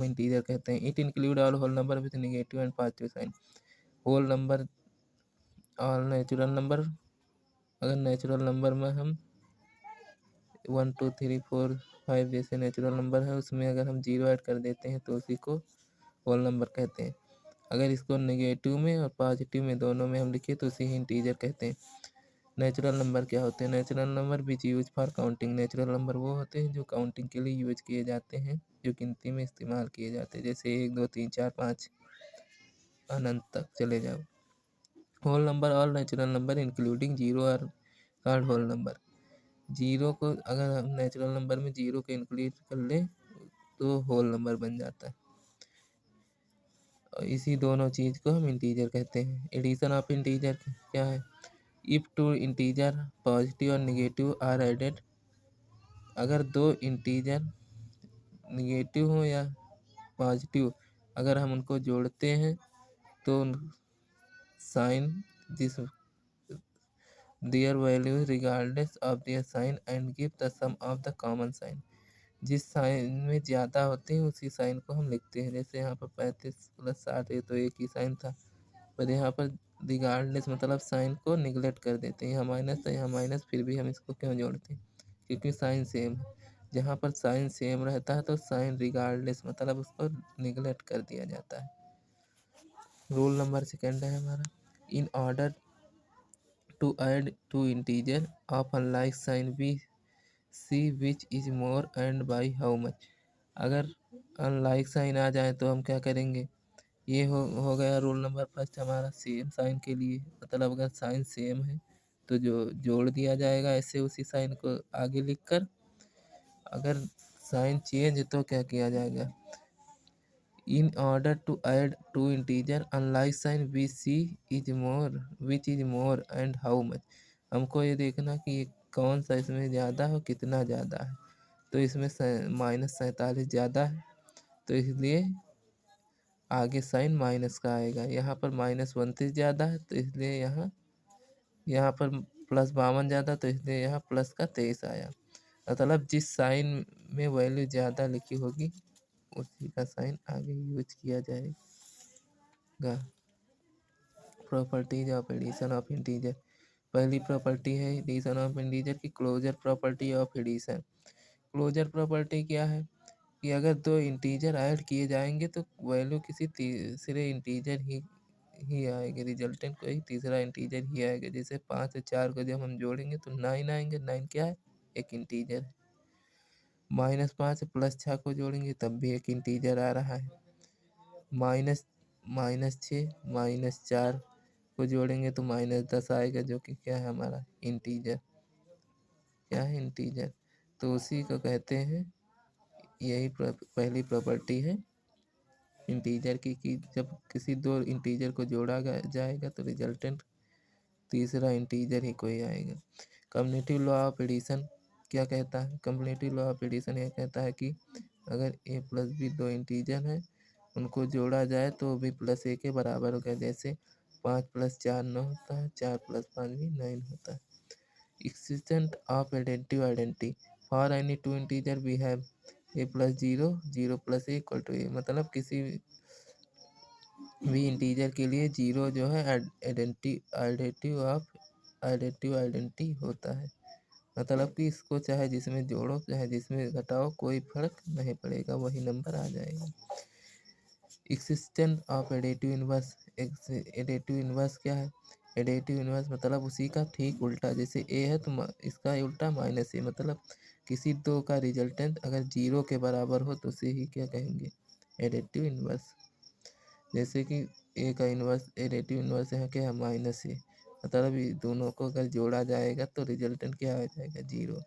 Integer कहते हैं। It include all whole number with negative and positive sign. Whole number all natural number, अगर natural number में हम 1 2 3 4 5 जैसे नेचुरल नंबर है उसमें अगर हम 0 ऐड कर देते हैं तो उसी को होल नंबर कहते हैं। अगर इसको नेगेटिव में और पॉजिटिव में दोनों में हम लिखे तो उसे ही इंटीजर कहते हैं। नेचुरल नंबर क्या होते हैं? Natural number which use for counting. Natural number वो होते हैं जो काउंटिंग के लिए यूज किए जाते हैं, जो गिनती में इस्तेमाल किए जाते हैं, जैसे 1 2 3 4 5 अनंत तक चले जाओ। Whole number all natural number including zero are called whole number. Zero को अगर हम नेचुरल नंबर में जीरो को इंक्लूड कर लें तो होल नंबर बन जाता है। और इसी दोनों चीज़ को हम इंटीजर कहते हैं। एडिशन ऑफ इंटीजर क्या है? इफ टू इंटीजर पॉजिटिव और निगेटिव आर एडेड, अगर दो इंटीजर निगेटिव हो या पॉजिटिव अगर हम उनको जोड़ते हैं तो sign this their value regardless of their sign and give the sum of the common sign. जिस साइन में ज़्यादा होते हैं उसी साइन को हम लिखते हैं। जैसे यहाँ पर 35 + 60 है तो एक ही साइन था, पर यहाँ पर रिगार्डलेस मतलब साइन को निगलेक्ट कर देते हैं। यहाँ माइनस था, यहाँ माइनस, फिर भी हम इसको क्यों जोड़ते हैं? क्योंकि साइन सेम है। जहाँ पर साइन सेम रहता है तो साइन रिगार्डलेस मतलब उसको निगलेक्ट कर दिया जाता है। रूल नंबर सेकेंड है हमारा, in order to add two integer of unlike sign be see which is more and by how much. अगर अनलाइक साइन आ जाए तो हम क्या करेंगे? ये हो गया रूल नंबर फर्स्ट हमारा सेम साइन के लिए। मतलब अगर साइन सेम है तो जो जोड़ दिया जाएगा ऐसे उसी साइन को आगे लिखकर। अगर साइन चेंज तो क्या किया जाएगा? In order to add two integer unlike sign we see is more which is more and how much. हमको ये देखना कि ये कौन सा इसमें ज़्यादा है, कितना ज़्यादा है। तो इसमें -47 ज़्यादा है तो इसलिए आगे साइन माइनस का आएगा। यहाँ पर -29 ज़्यादा है तो इसलिए यहाँ पर +52 ज़्यादा तो इसलिए यहाँ प्लस का 23 आया। मतलब जिस साइन में वैल्यू ज़्यादा लिखी होगी उसी का साइन आगे यूज किया जाएगा। Properties of addition of integer. पहली प्रॉपर्टी है एडिशन ऑफ इंटीजर की closure property of addition. Closure property क्या है कि अगर दो इंटीजर ऐड किए जाएंगे तो वैल्यू किसी तीसरे इंटीजर ही आएगी, रिजल्टेंट कोई तीसरा इंटीजर ही आएगा। जैसे 5 और 4 को जब हम जोड़ेंगे तो 9 आएंगे। 9 क्या है? एक इंटीजर है। -5 +6 को जोड़ेंगे तब भी एक इंटीजर आ रहा है। -6 -4 को जोड़ेंगे तो -10 आएगा जो कि क्या है हमारा इंटीजर। क्या है? इंटीजर। तो उसी को कहते हैं, यही पहली प्रॉपर्टी है इंटीजर की कि जब किसी दो इंटीजर को जोड़ा जाएगा तो रिजल्टेंट तीसरा इंटीजर ही कोई आएगा। कम्युनिटिव लॉ ऑफ एडिशन क्या कहता है? कम्युनिटिव लॉ ऑफ एडिशन यह कहता है कि अगर a + b दो इंटीजर हैं उनको जोड़ा जाए तो भी +a के बराबर होगा। जैसे 5 + 4 9 होता है, 4 + 5 भी 9 होता है। एक्सिस्टेंट ऑफ एडेंटिव identity for any two integer we have a + 0 0 + a = a। मतलब किसी भी इंटीजर के लिए 0 जो है आइडेंटिव आइडेंटिटी होता है। मतलब कि इसको चाहे जिसमें जोड़ो चाहे जिसमें घटाओ कोई फर्क नहीं पड़ेगा, वही नंबर आ जाएगा। Existence of additive inverse. Additive inverse क्या है? एडेटिव इनवर्स मतलब उसी का ठीक उल्टा। जैसे ए है तो इसका उल्टा -a। मतलब किसी दो का रिजल्टेंट अगर 0 के बराबर हो तो उसे ही क्या कहेंगे? Additive inverse. जैसे कि ए का इन्वर्स एडेटिव इन्वर्स यहाँ क्या है? -a। मतलब दोनों को अगर जोड़ा जाएगा तो रिजल्टेंट क्या आ जाएगा? 0।